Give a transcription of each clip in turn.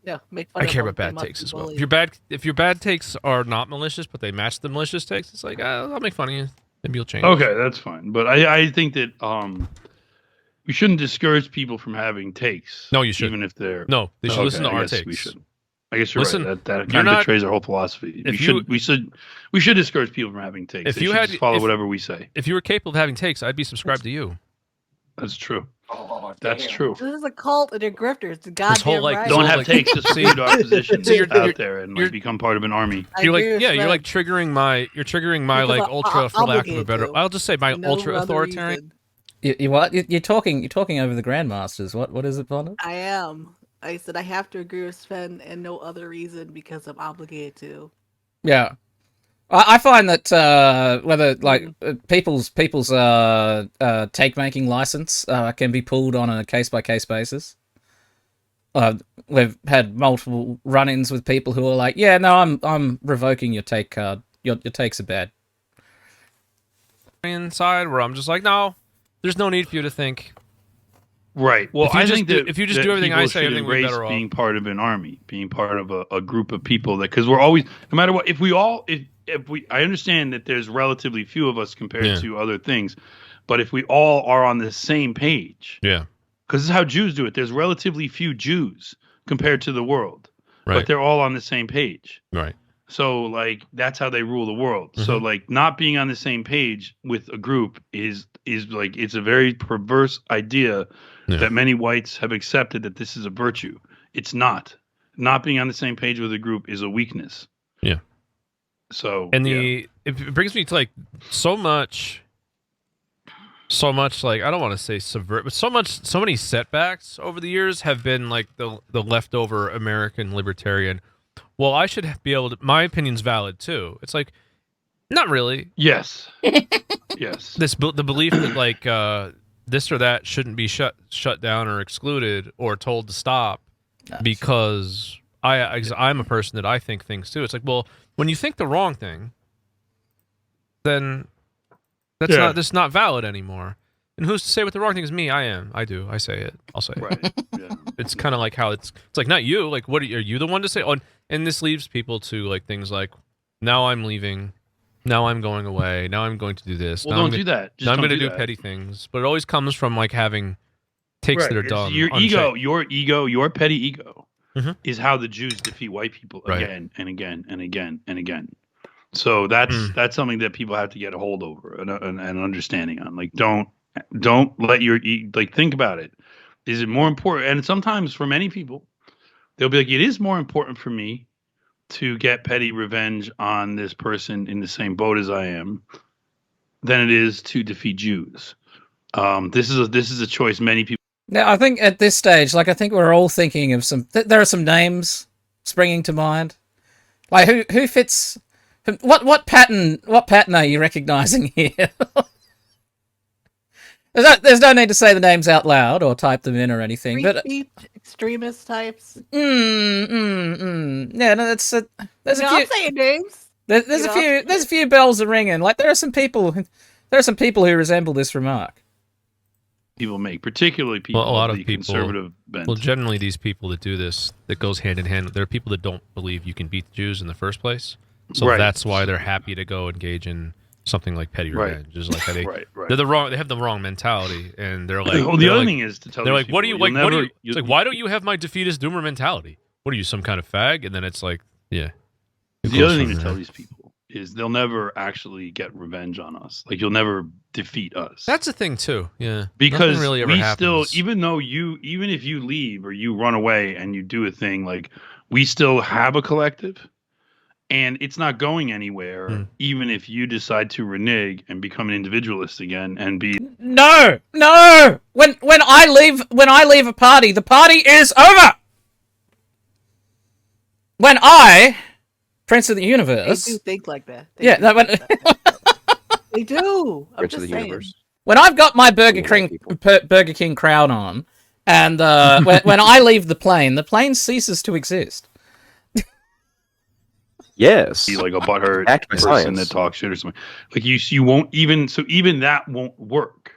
Yeah, make fun I of care them. about They bad must takes be as well. bullied. If your bad takes are not malicious, but they match the malicious takes, it's like I'll make fun of you. Maybe you'll change. Okay, that's fine. But I think that we shouldn't discourage people from having takes. No, you shouldn't. Even if they're No, they should listen to I our guess takes. we should. I guess you're Listen, right. That you're kind of not- betrays our whole philosophy. if We should discourage people from having takes. If They you should had- just follow if- whatever we say. If you were capable of having takes, I'd be subscribed to you. That's true. Oh, That's damn. true. This is a cult and they're grifters. It's whole, goddamn like, right. this whole, Don't have like- takes. Just See- see our positions So you're- out there and you're- like become part of an army. I You're like, agree with yeah, you're Sven. like triggering my Because like I'm ultra, for lack of a obligated better. to. I'll just say my No ultra other authoritarian. reason. You what? You're talking over the Grandmasters. What is it, Bonnet? I am. I said I have to agree with Sven and no other reason because I'm obligated to. Yeah, I find that whether like people's take making license can be pulled on a case by case basis. We've had multiple run-ins with people who are like, "Yeah, no, I'm revoking your take card. Your takes are bad." Inside where I'm just like, no, there's no need for you to think. Right. Well, If you I just think do- that if you just that do everything I people say, should everything would be embrace better off. being part of an army, being part of a group of people that because we're always no matter what. If we, I understand that there's relatively few of us compared Yeah. to other things, but if we all are on the same page, Yeah, because this is how Jews do it. There's relatively few Jews compared to the world, right, but they're all on the same page. right. So like that's how they rule the world. So like not being on the same page with a group is like it's a very perverse idea Yeah. that many whites have accepted that this is a virtue. It's not. Not being on the same page with a group is a weakness. Yeah. So And yeah. it brings me to like so much like I don't want to say subvert, but so many setbacks over the years have been like the leftover American libertarian. Well, I should be able to. My opinion's valid too. It's like not really. Yes. Yes. The belief that like this or that shouldn't be shut down or excluded or told to stop because I'm a person that I think things too. It's like, well, when you think the wrong thing, then that's not valid anymore. And who's to say what the wrong thing is? Me, I am. I do. I say it. I'll say it. Right. Yeah. It's kind of like how it's like not you. Like, what are you the one to say? Oh, and this leaves people to like things like, now I'm leaving, now I'm going away, now I'm going to do this. Well, now don't do that. Just I'm don't going to do that. petty things, but it always comes from like having takes Right. that are It's dumb. Your ego, your petty ego Mhm. is how the Jews defeat white people Right. again and again and again and again. So that's something that people have to get a hold over and an understanding on. Like, don't let your like think about it. Is it more important? And sometimes for many people, they'll be like, it is more important for me to get petty revenge on this person in the same boat as I am than it is to defeat Jews. This is a choice many people. Now, I think at this stage, like I think we're all thinking of some. There are some names springing to mind. Like who fits? What pattern? What pattern are you recognizing here? There's no need to say the names out loud or type them in or anything. Free But speech, extremist types. Yeah, no, there's a No, few. I'm saying names. There's You a know? few. There's a few bells are ringing. Like there are some people who resemble this remark. People make, particularly people Well, a lot of of the people- conservative bent. Well, generally, these people that do this, that goes hand in hand. There are people that don't believe you can beat the Jews in the first place, so Right. that's why they're happy to go engage in something like petty Right. revenge. Is like how they Right. they have the wrong mentality, and they're like, Well, the they're other like, thing is to tell they're these like, what do you people, like? you'll What do never- you? It's like, why don't you have my defeatist doomer mentality? What are you, some kind of fag? And then it's like, yeah. It The goes other thing from to tell there. these people is they'll never actually get revenge on us. Like you'll never defeat us. That's a thing too. Yeah, because Nothing really ever we happens. still, even if you leave or you run away and you do a thing, like we still have a collective, and it's not going anywhere. Even if you decide to renege and become an individualist again and be No. When I leave a party, the party is over. When I, Prince of the They Universe, do think like that. They yeah, do that when, think like that. They do. I'm Prince of just the saying. universe. when I've got my Burger Yeah, King crown on, and when I leave the plane ceases to exist. Yes. like a butthurt Backed by person science. that talks shit or something. Like you won't even that won't work,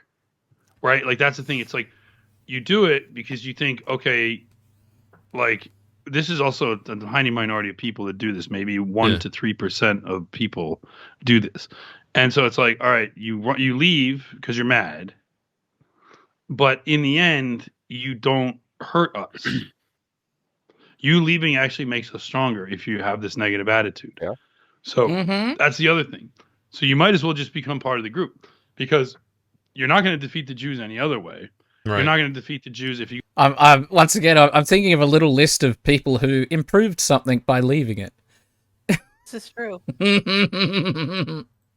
right? Like that's the thing. It's like you do it because you think, okay, like this is also a tiny minority of people that do this. Maybe 1 to 3% of people do this, and so it's like, all right, you leave because you're mad, but in the end, you don't hurt us. You leaving actually makes us stronger if you have this negative attitude. Yeah. So that's the other thing. So you might as well just become part of the group, because you're not going to defeat the Jews any other way. Right. You're not going to defeat the Jews if you. I'm once again, I'm thinking of a little list of people who improved something by leaving it. This is true.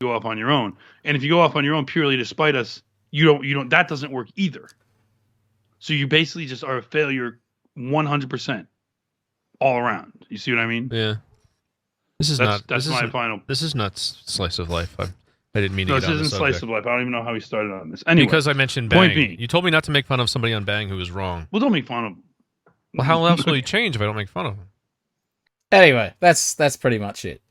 Go off on your own, and if you go off on your own purely to spite us, you don't. That doesn't work either. So you basically just are a failure, 100%, all around. You see what I mean? Yeah. This is That's this my isn't- final. This is not slice of life. I didn't mean to No, get this on the isn't slice subject. of life. I don't even know how we started on this. Anyway, Because I mentioned point Bang. being- You told me not to make fun of somebody on Bang who was wrong. well, don't make fun of. Well, how else will you change if I don't make fun of him? Anyway, that's pretty much it.